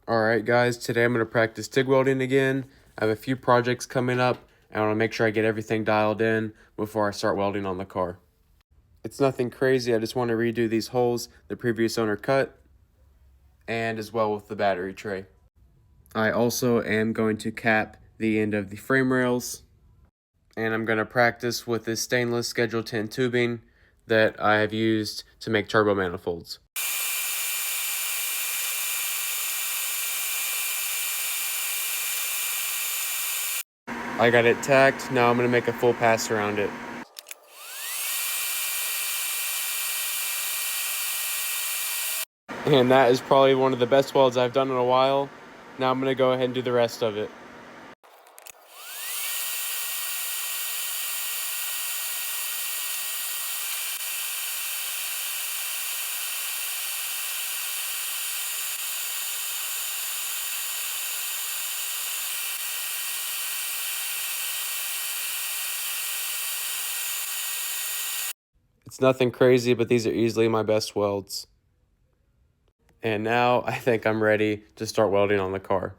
Alright guys, today I'm going to practice TIG welding again. I have a few projects coming up, and I want to make sure I get everything dialed in before I start welding on the car. It's nothing crazy, I just want to redo these holes the previous owner cut, and as well with the battery tray. I also am going to cap the end of the frame rails, and I'm going to practice with this stainless Schedule 10 tubing that I have used to make turbo manifolds. I got it tacked, now I'm going to make a full pass around it. And that is probably one of the best welds I've done in a while. Now I'm going to go ahead and do the rest of it. It's nothing crazy, but these are easily my best welds. And now I think I'm ready to start welding on the car.